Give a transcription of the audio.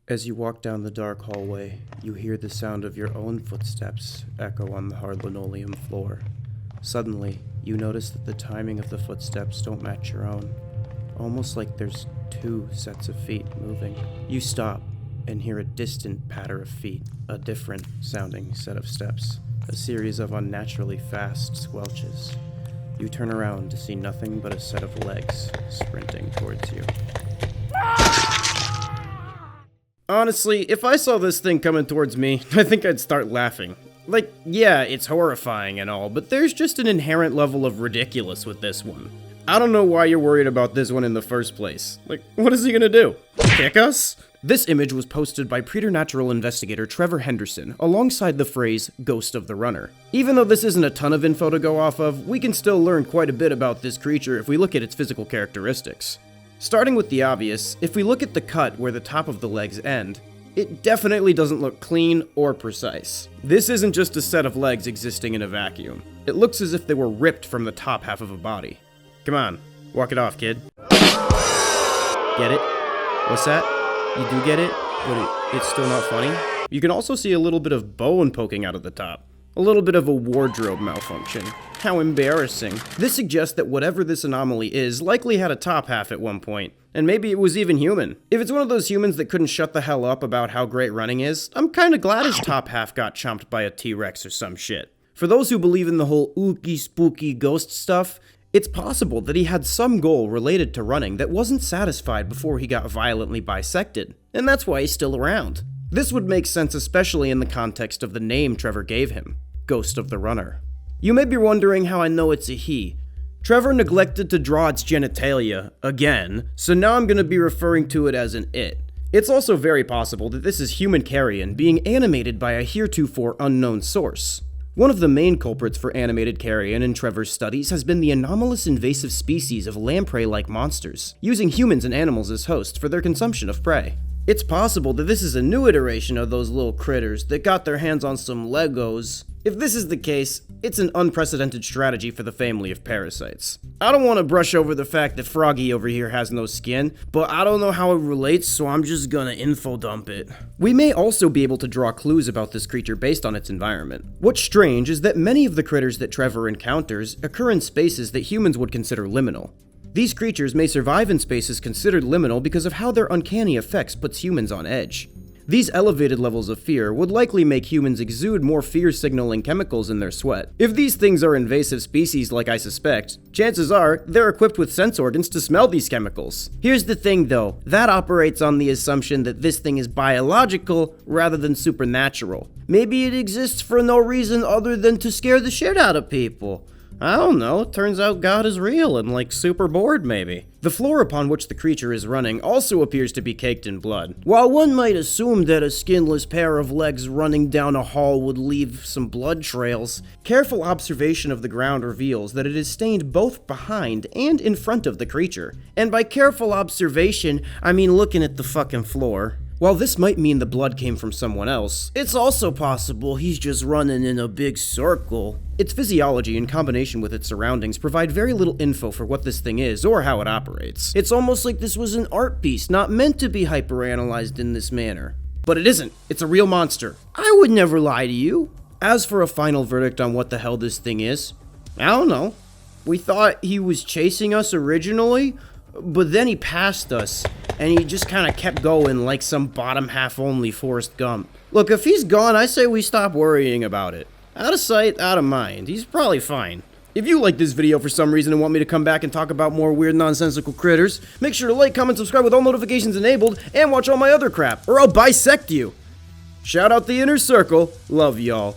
As you walk down the dark hallway, you hear the sound of your own footsteps echo on the hard linoleum floor. Suddenly, you notice that the timing of the footsteps don't match your own, almost like there's two sets of feet moving. You stop and hear a distant patter of feet, a different sounding set of steps, a series of unnaturally fast squelches. You turn around to see nothing but a set of legs sprinting towards you. Honestly, if I saw this thing coming towards me, I think I'd start laughing. Like, yeah, it's horrifying and all, but there's just an inherent level of ridiculous with this one. I don't know why you're worried about this one in the first place. Like, what is he gonna do? Kick us? This image was posted by preternatural investigator Trevor Henderson alongside the phrase, Ghost of the Runner. Even though this isn't a ton of info to go off of, we can still learn quite a bit about this creature if we look at its physical characteristics. Starting with the obvious, if we look at the cut where the top of the legs end, it definitely doesn't look clean or precise. This isn't just a set of legs existing in a vacuum. It looks as if they were ripped from the top half of a body. Come on, walk it off, kid. Get it? What's that? You do get it? But it's still not funny? You can also see a little bit of bone poking out of the top. A little bit of a wardrobe malfunction. How embarrassing. This suggests that whatever this anomaly is likely had a top half at one point, and maybe it was even human. If it's one of those humans that couldn't shut the hell up about how great running is, I'm kinda glad his top half got chomped by a T-Rex or some shit. For those who believe in the whole ooky spooky ghost stuff, it's possible that he had some goal related to running that wasn't satisfied before he got violently bisected, and that's why he's still around. This would make sense especially in the context of the name Trevor gave him, Ghost of the Runner. You may be wondering how I know it's a he. Trevor neglected to draw its genitalia, again, so now I'm going to be referring to it as an it. It's also very possible that this is human carrion being animated by a heretofore unknown source. One of the main culprits for animated carrion in Trevor's studies has been the anomalous invasive species of lamprey-like monsters, using humans and animals as hosts for their consumption of prey. It's possible that this is a new iteration of those little critters that got their hands on some Legos. If this is the case, it's an unprecedented strategy for the family of parasites. I don't want to brush over the fact that Froggy over here has no skin, but I don't know how it relates, so I'm just gonna info dump it. We may also be able to draw clues about this creature based on its environment. What's strange is that many of the critters that Trevor encounters occur in spaces that humans would consider liminal. These creatures may survive in spaces considered liminal because of how their uncanny effects puts humans on edge. These elevated levels of fear would likely make humans exude more fear-signaling chemicals in their sweat. If these things are invasive species like I suspect, chances are they're equipped with sense organs to smell these chemicals. Here's the thing though, that operates on the assumption that this thing is biological rather than supernatural. Maybe it exists for no reason other than to scare the shit out of people. I don't know, turns out God is real and like super bored maybe. The floor upon which the creature is running also appears to be caked in blood. While one might assume that a skinless pair of legs running down a hall would leave some blood trails, careful observation of the ground reveals that it is stained both behind and in front of the creature. And by careful observation, I mean looking at the fucking floor. While this might mean the blood came from someone else, it's also possible he's just running in a big circle. Its physiology in combination with its surroundings provide very little info for what this thing is or how it operates. It's almost like this was an art piece not meant to be hyperanalyzed in this manner. But it isn't. It's a real monster. I would never lie to you. As for a final verdict on what the hell this thing is, I don't know. We thought he was chasing us originally, but then he passed us, and he just kind of kept going like some bottom half only Forrest Gump. Look, if he's gone, I say we stop worrying about it. Out of sight, out of mind. He's probably fine. If you like this video for some reason and want me to come back and talk about more weird nonsensical critters, make sure to like, comment, subscribe with all notifications enabled, and watch all my other crap, or I'll bisect you. Shout out the inner circle. Love y'all.